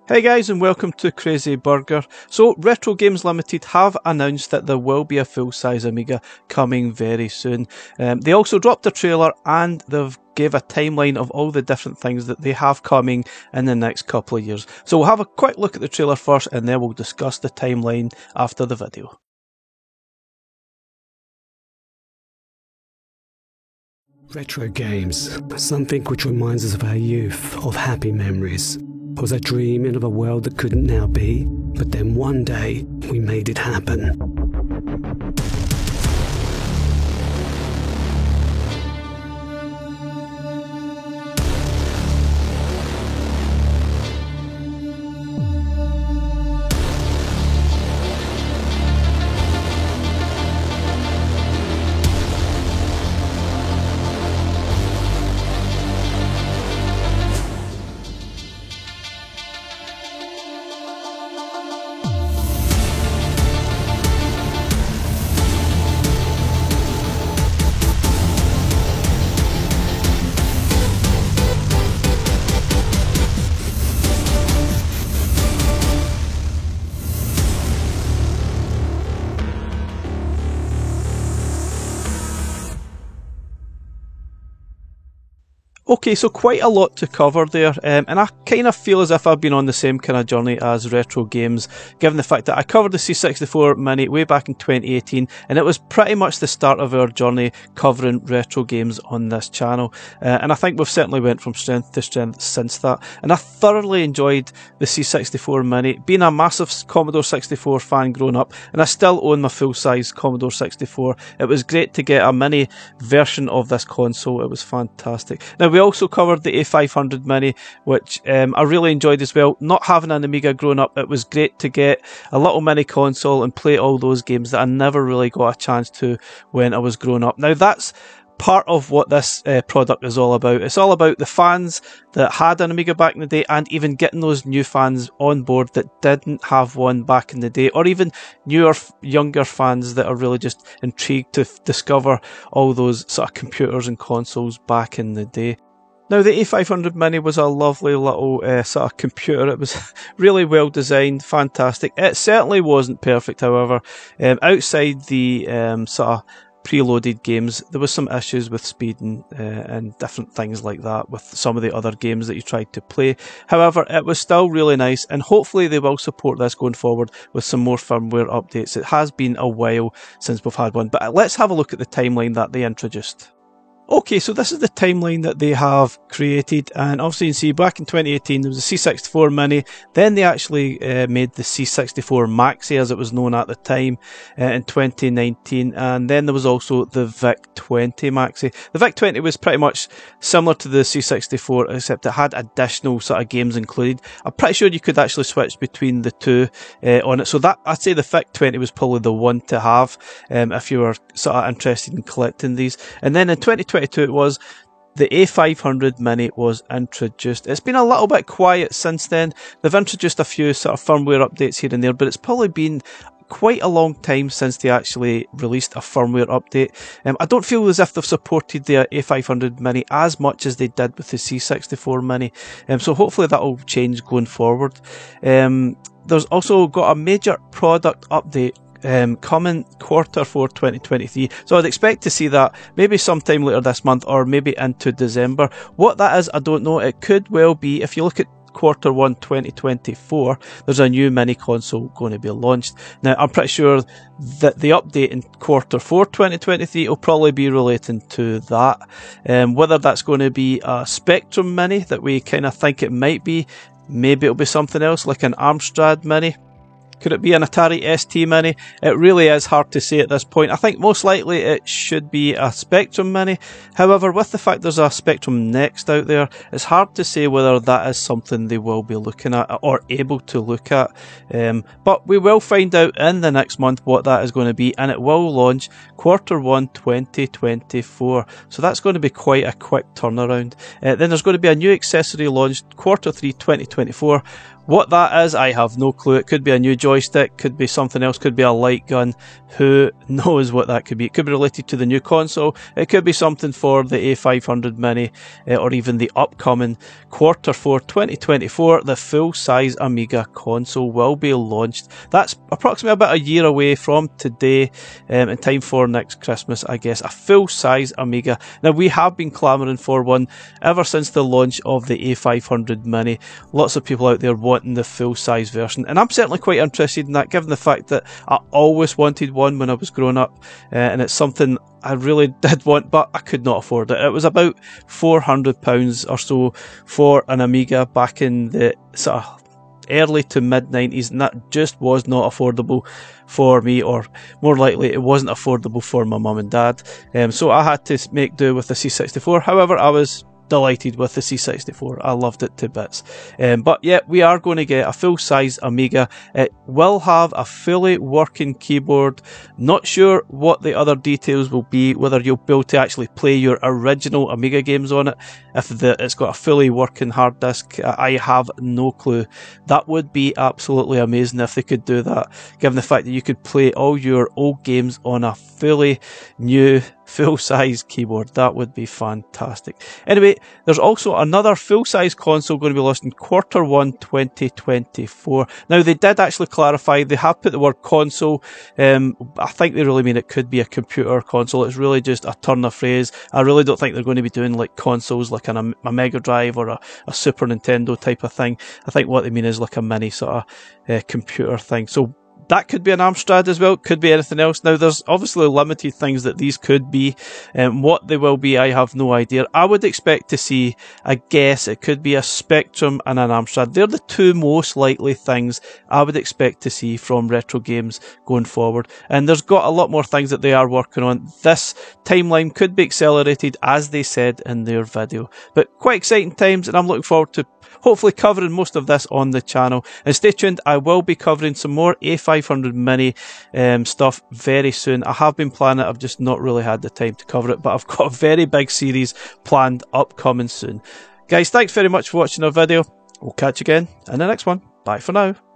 Hey guys, and welcome to Crazy Burger. So Retro Games Limited have announced that there will be a full-size Amiga coming very soon. They also dropped a trailer and they've gave a timeline of all the different things that they have coming in the next couple of years. So we'll have a quick look at the trailer first and then we'll discuss the timeline after the video. Retro games, something which reminds us of our youth, of happy memories. Was a dreaming of a world that couldn't now be, but then one day we made it happen. Okay, so quite a lot to cover there, and I kind of feel as if I've been on the same kind of journey as Retro Games, given the fact that I covered the C64 Mini way back in 2018, and it was pretty much the start of our journey covering retro games on this channel, and I think we've certainly went from strength to strength since that, and I thoroughly enjoyed the C64 Mini, being a massive Commodore 64 fan growing up, and I still own my full-size Commodore 64. It was great to get a mini version of this console. It was fantastic. Now, we also covered the A500 Mini, which I really enjoyed as well. Not having an Amiga growing up, it was great to get a little mini console and play all those games that I never really got a chance to when I was growing up. Now, that's part of what this product is all about. It's all about the fans that had an Amiga back in the day, and even getting those new fans on board that didn't have one back in the day, or even newer, younger fans that are really just intrigued to discover all those sort of computers and consoles back in the day. Now, the A500 Mini was a lovely little sort of computer. It was really well designed, fantastic. It certainly wasn't perfect, however. Outside the sort of preloaded games, there was some issues with speed and different things like that with some of the other games that you tried to play. However, it was still really nice, and hopefully they will support this going forward with some more firmware updates. It has been a while since we've had one, but let's have a look at the timeline that they introduced. Okay, so this is the timeline that they have created, and obviously you can see back in 2018 there was a C64 Mini, then they actually made the C64 Maxi as it was known at the time in 2019, and then there was also the VIC-20 Maxi. The VIC-20 was pretty much similar to the C64 except it had additional sort of games included. I'm pretty sure you could actually switch between the two on it, so that I'd say the VIC-20 was probably the one to have if you were sort of interested in collecting these. And then in 2022 it was the A500 Mini was introduced. It's been a little bit quiet since then. They've introduced a few sort of firmware updates here and there, but it's probably been quite a long time since they actually released a firmware update. I don't feel as if they've supported the A500 Mini as much as they did with the C64 Mini, so hopefully that will change going forward. There's also got a major product update coming Q4 2023, so I'd expect to see that maybe sometime later this month or maybe into December. What that is, I don't know. It could well be, if you look at Q1 2024, there's a new mini console going to be launched. Now, I'm pretty sure that the update in Q4 2023 will probably be relating to that. Whether that's going to be a Spectrum Mini that we kind of think it might be, maybe it'll be something else like an Amstrad Mini. Could it be an Atari ST Mini? It really is hard to say at this point. I think most likely it should be a Spectrum Mini. However, with the fact there's a Spectrum Next out there, it's hard to say whether that is something they will be looking at or able to look at. But we will find out in the next month what that is going to be, and it will launch Q1 2024. So that's going to be quite a quick turnaround. Then there's going to be a new accessory launched Q3 2024. What that is, I have no clue. It could be a new joy joystick, could be something else, could be a light gun. Who knows what that could be? It could be related to the new console. It could be something for the A500 Mini, or even the upcoming Q4 2024. The full-size Amiga console will be launched. That's approximately about a year away from today, in time for next Christmas, I guess. A full-size Amiga. Now, we have been clamouring for one ever since the launch of the A500 Mini. Lots of people out there wanting the full-size version, and I'm certainly quite interested in that, given the fact that I always wanted one when I was growing up, and it's something I really did want, but I could not afford it. It was about £400 or so for an Amiga back in the sort of early to mid 90s, and that just was not affordable for me, or more likely it wasn't affordable for my mum and dad. So I had to make do with the C64. However, I was delighted with the C64. I loved it to bits. But yeah, we are going to get a full-size Amiga. It will have a fully working keyboard. Not sure what the other details will be, whether you'll be able to actually play your original Amiga games on it, if it's got a fully working hard disk. I have no clue. That would be absolutely amazing if they could do that, given the fact that you could play all your old games on a fully new full-size keyboard. That would be fantastic. Anyway, there's also another full-size console going to be launched in Q1 2024. Now, they did actually clarify, they have put the word console. I think they really mean it could be a computer console. It's really just a turn of phrase. I really don't think they're going to be doing like consoles like a Mega Drive or a Super Nintendo type of thing. I think what they mean is like a mini sort of computer thing. So that could be an Amstrad as well, could be anything else. Now, there's obviously limited things that these could be. What they will be, I have no idea. I would expect to see, I guess, it could be a Spectrum and an Amstrad. They're the two most likely things I would expect to see from Retro Games going forward. And there's got a lot more things that they are working on. This timeline could be accelerated, as they said in their video. But quite exciting times, and I'm looking forward to hopefully covering most of this on the channel. And stay tuned, I will be covering some more A500 Mini stuff very soon. I have been planning it, I've just not really had the time to cover it, but I've got a very big series planned upcoming soon. Guys, thanks very much for watching our video. We'll catch you again in the next one. Bye for now.